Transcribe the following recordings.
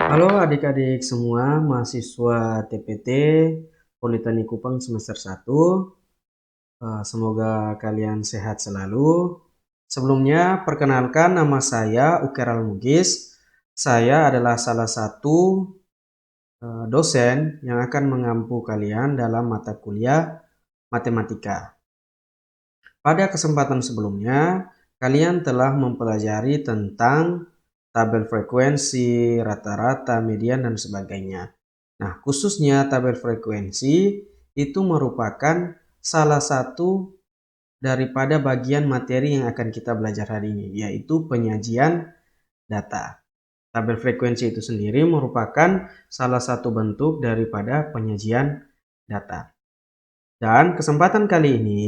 Halo adik-adik semua mahasiswa TPT Politeknik Kupang semester 1. Semoga kalian sehat selalu. Sebelumnya perkenalkan, nama saya Ukeral Mugis. Saya adalah salah satu dosen yang akan mengampu kalian dalam mata kuliah matematika. Pada kesempatan sebelumnya, kalian telah mempelajari tentang tabel frekuensi, rata-rata, median, dan sebagainya. Nah, khususnya tabel frekuensi itu merupakan salah satu daripada bagian materi yang akan kita belajar hari ini, yaitu penyajian data. Tabel frekuensi itu sendiri merupakan salah satu bentuk daripada penyajian data. Dan kesempatan kali ini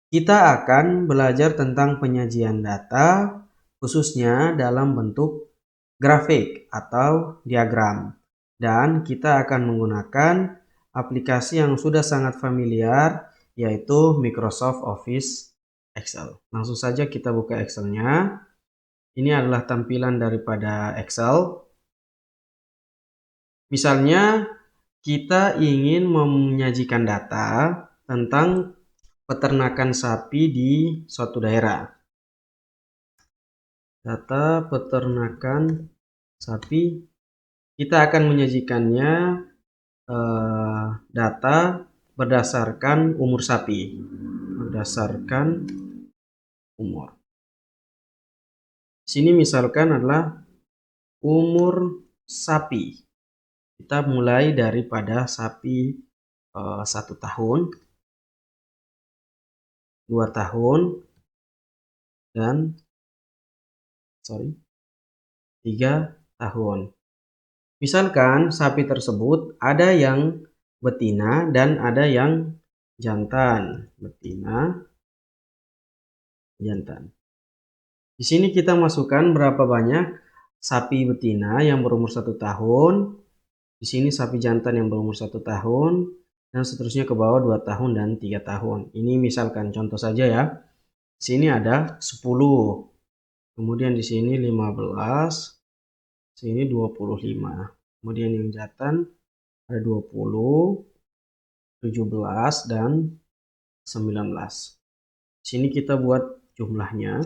kita akan belajar tentang penyajian data, khususnya dalam bentuk grafik atau diagram. Dan kita akan menggunakan aplikasi yang sudah sangat familiar, yaitu Microsoft Office Excel. Langsung saja kita buka Excel-nya. Ini adalah tampilan daripada Excel. Misalnya kita ingin menyajikan data tentang peternakan sapi di suatu daerah. Data peternakan sapi, kita akan menyajikannya data berdasarkan umur sapi. Berdasarkan umur. Sini misalkan adalah umur sapi. Kita mulai daripada sapi 1 tahun, 2 tahun, dan 3 tahun. Misalkan sapi tersebut ada yang betina dan ada yang jantan. Betina, jantan. Di sini kita masukkan berapa banyak sapi betina yang berumur 1 tahun. Di sini sapi jantan yang berumur 1 tahun. Dan seterusnya ke bawah 2 tahun dan 3 tahun. Ini misalkan contoh saja ya. Di sini ada 10. Kemudian di sini 15. Sini 25. Kemudian yang jantan ada 20, 17, dan 19. Sini kita buat jumlahnya.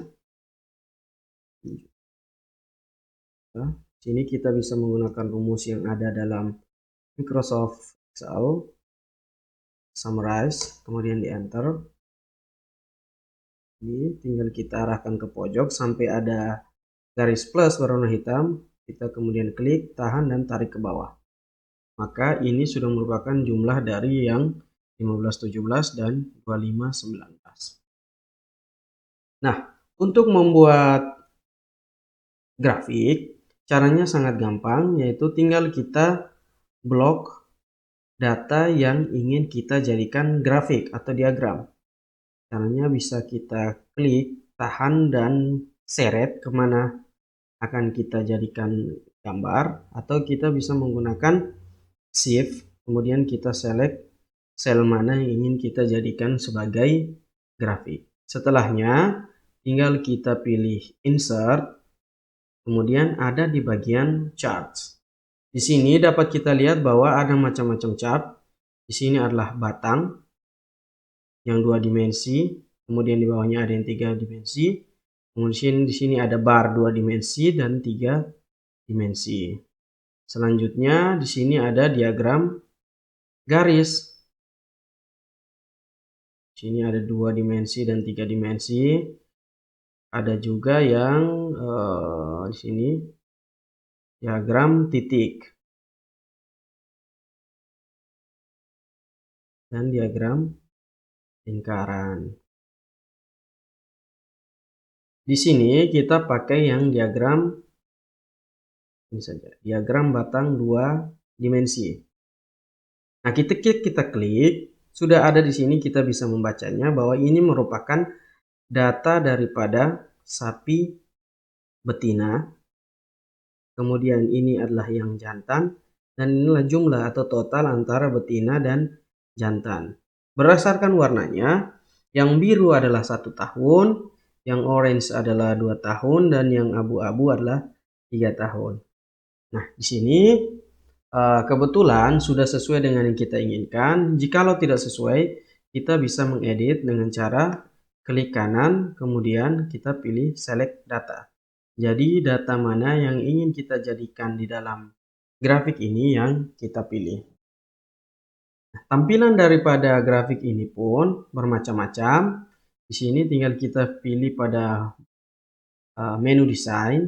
Sini kita bisa menggunakan rumus yang ada dalam Microsoft Excel. Summarize, kemudian di enter. Ini tinggal kita arahkan ke pojok sampai ada garis plus berwarna hitam. Kita kemudian klik, tahan, dan tarik ke bawah. Maka ini sudah merupakan jumlah dari yang 1517 dan 2519. Nah, untuk membuat grafik, caranya sangat gampang, yaitu tinggal kita blok data yang ingin kita jadikan grafik atau diagram. Caranya bisa kita klik, tahan, dan seret kemana akan kita jadikan gambar, atau kita bisa menggunakan shift, kemudian kita select sel mana yang ingin kita jadikan sebagai grafik. Setelahnya tinggal kita pilih insert, kemudian ada di bagian charts. Di sini dapat kita lihat bahwa ada macam-macam chart. Di sini adalah batang yang 2 dimensi, kemudian di bawahnya ada yang 3 dimensi. Kemudian di sini ada bar 2 dimensi dan 3 dimensi. Selanjutnya di sini ada diagram garis. Di sini ada 2 dimensi dan 3 dimensi. Ada juga yang di sini diagram titik dan diagram lingkaran. Di sini kita pakai yang diagram ini saja, diagram batang 2 dimensi. Nah, kita klik, sudah ada di sini, kita bisa membacanya bahwa ini merupakan data daripada sapi betina. Kemudian ini adalah yang jantan, dan inilah jumlah atau total antara betina dan jantan. Berdasarkan warnanya, yang biru adalah 1 tahun, Yang orange adalah 2 tahun dan yang abu-abu adalah 3 tahun. Nah, di sini kebetulan sudah sesuai dengan yang kita inginkan. Jikalau tidak sesuai, kita bisa mengedit dengan cara klik kanan, kemudian kita pilih select data. Jadi data mana yang ingin kita jadikan di dalam grafik ini yang kita pilih. Nah, tampilan daripada grafik ini pun bermacam-macam. Di sini tinggal kita pilih pada menu desain.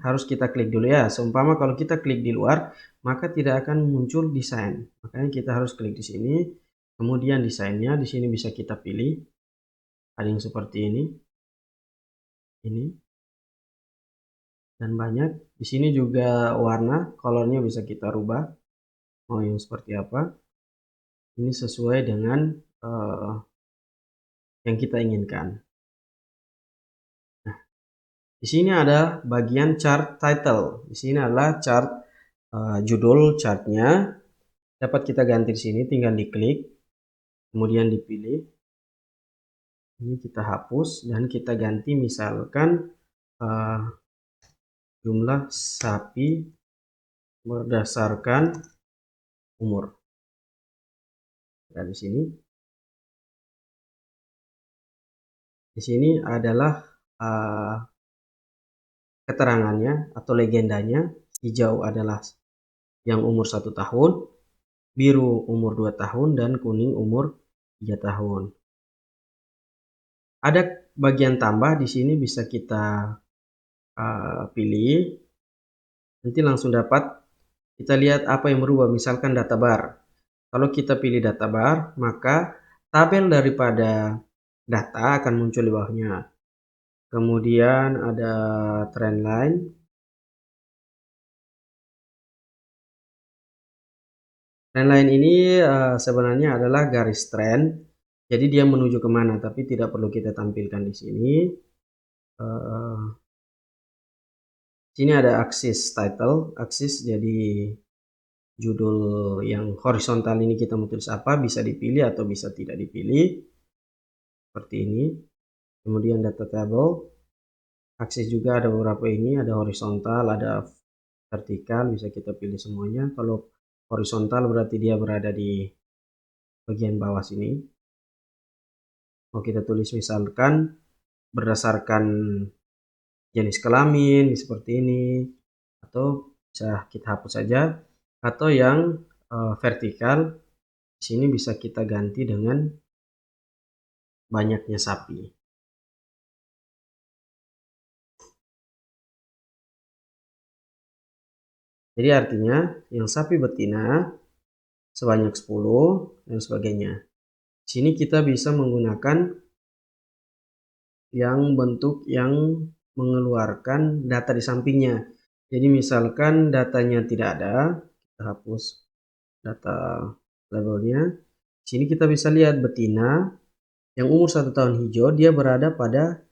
Harus kita klik dulu ya. Seumpama kalau kita klik di luar, maka tidak akan muncul desain. Makanya kita harus klik di sini. Kemudian desainnya di sini bisa kita pilih. Ada yang seperti ini, dan banyak. Di sini juga warna, colornya bisa kita rubah. Mau yang seperti apa? Ini sesuai dengan yang kita inginkan. Nah, di sini ada bagian chart title. Di sini adalah chart judul chartnya. Dapat kita ganti di sini, tinggal diklik, kemudian dipilih. Ini kita hapus dan kita ganti misalkan jumlah sapi berdasarkan umur. Dan di sini adalah keterangannya atau legendanya. Hijau adalah yang umur 1 tahun, biru umur 2 tahun, dan kuning umur 3 tahun. Ada bagian tambah di sini bisa kita pilih. Nanti langsung dapat kita lihat apa yang berubah, misalkan data bar. Kalau kita pilih data bar, maka tabel daripada data akan muncul di bawahnya. Kemudian ada trend line. Trend line ini sebenarnya adalah garis tren. Jadi dia menuju kemana, tapi tidak perlu kita tampilkan di sini. Sini ada axis title, axis jadi judul yang horizontal ini kita mau tulis apa, bisa dipilih atau bisa tidak dipilih. Seperti ini. Kemudian data table. Akses juga ada beberapa ini, ada horizontal, ada vertikal, bisa kita pilih semuanya. Kalau horizontal berarti dia berada di bagian bawah sini. Mau kita tulis misalkan berdasarkan jenis kelamin seperti ini, atau bisa kita hapus saja. Atau yang vertikal, di sini bisa kita ganti dengan banyaknya sapi. Jadi artinya yang sapi betina sebanyak 10 dan sebagainya. Di sini kita bisa menggunakan yang bentuk yang mengeluarkan data di sampingnya. Jadi misalkan datanya tidak ada, kita hapus data labelnya. Di sini kita bisa lihat betina yang umur 1 tahun hijau, dia berada pada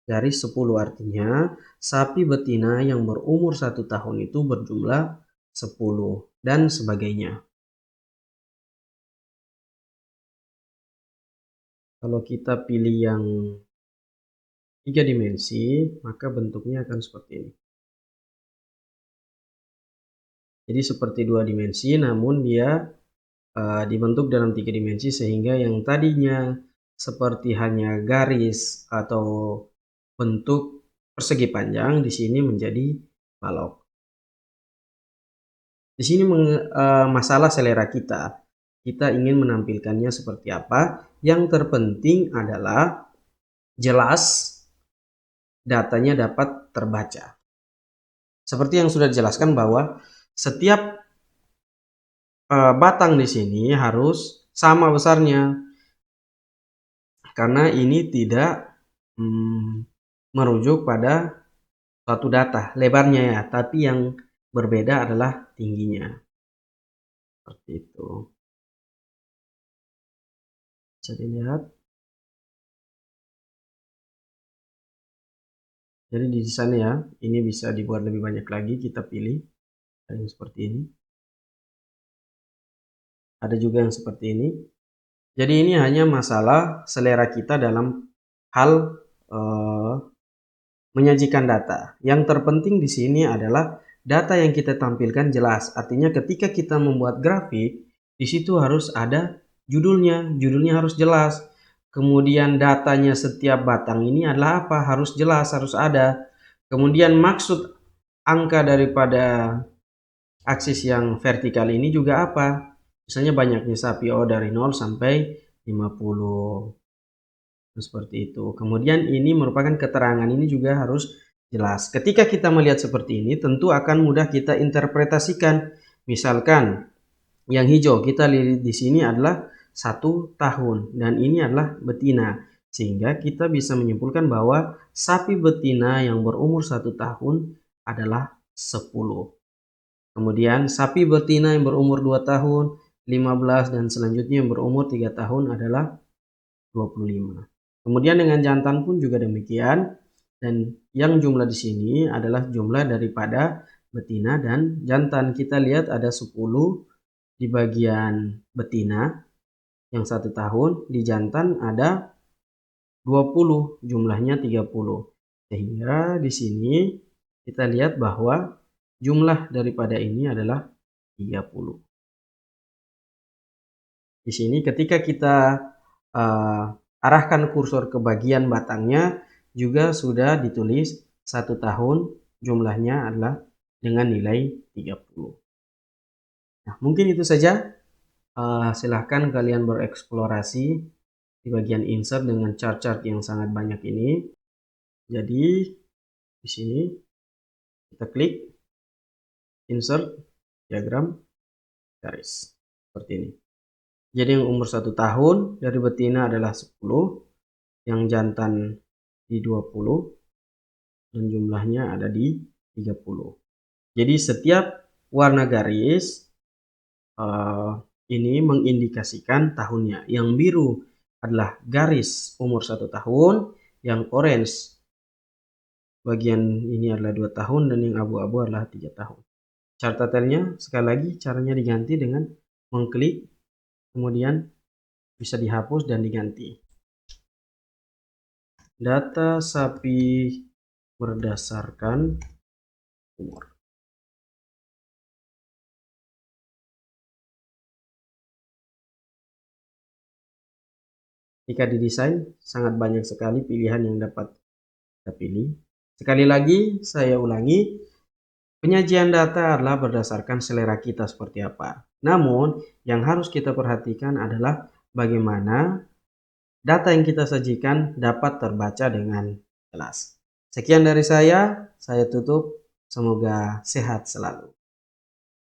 garis 10, artinya sapi betina yang berumur 1 tahun itu berjumlah 10 dan sebagainya. Kalau kita pilih yang 3 dimensi, maka bentuknya akan seperti ini. Jadi seperti 2 dimensi, namun dia dibentuk dalam 3 dimensi, sehingga yang tadinya seperti hanya garis atau bentuk persegi panjang, di sini menjadi balok. Di sini masalah selera kita. Kita ingin menampilkannya seperti apa. Yang terpenting adalah jelas datanya dapat terbaca. Seperti yang sudah dijelaskan bahwa setiap batang di sini harus sama besarnya. Karena ini tidak merujuk pada suatu data, lebarnya ya, tapi yang berbeda adalah tingginya. Seperti itu. Bisa dilihat. Jadi di sana ya, ini bisa dibuat lebih banyak lagi, kita pilih. Ada yang seperti ini. Ada juga yang seperti ini. Jadi ini hanya masalah selera kita dalam hal menyajikan data. Yang terpenting di sini adalah data yang kita tampilkan jelas. Artinya ketika kita membuat grafik, di situ harus ada judulnya harus jelas. Kemudian datanya setiap batang ini adalah apa? Harus jelas, harus ada. Kemudian maksud angka daripada aksis yang vertikal ini juga apa? Misalnya banyaknya sapi, dari 0 sampai 50. Seperti itu. Kemudian ini merupakan keterangan ini juga harus jelas. Ketika kita melihat seperti ini, tentu akan mudah kita interpretasikan. Misalkan yang hijau kita lihat di sini adalah 1 tahun dan ini adalah betina. Sehingga kita bisa menyimpulkan bahwa sapi betina yang berumur 1 tahun adalah 10. Kemudian sapi betina yang berumur 2 tahun, 15 dan selanjutnya yang berumur 3 tahun adalah 25. Kemudian dengan jantan pun juga demikian, dan yang jumlah di sini adalah jumlah daripada betina dan jantan. Kita lihat ada 10 di bagian betina yang 1 tahun, di jantan ada 20, jumlahnya 30. Sehingga di sini kita lihat bahwa jumlah daripada ini adalah 30. Di sini ketika kita arahkan kursor ke bagian batangnya juga sudah ditulis 1 tahun, jumlahnya adalah dengan nilai 30. Nah, mungkin itu saja. Silahkan kalian bereksplorasi di bagian insert dengan chart-chart yang sangat banyak ini. Jadi di sini kita klik insert diagram garis seperti ini. Jadi yang umur 1 tahun dari betina adalah 10, yang jantan di 20, dan jumlahnya ada di 30. Jadi setiap warna garis ini mengindikasikan tahunnya. Yang biru adalah garis umur 1 tahun, yang orange bagian ini adalah 2 tahun, dan yang abu-abu adalah 3 tahun. Chart detailnya sekali lagi caranya diganti dengan mengklik, kemudian bisa dihapus dan diganti. Data sapi berdasarkan umur. Jika didesain, sangat banyak sekali pilihan yang dapat kita pilih. Sekali lagi, saya ulangi, penyajian data adalah berdasarkan selera kita seperti apa. Namun, yang harus kita perhatikan adalah bagaimana data yang kita sajikan dapat terbaca dengan jelas. Sekian dari saya tutup. Semoga sehat selalu.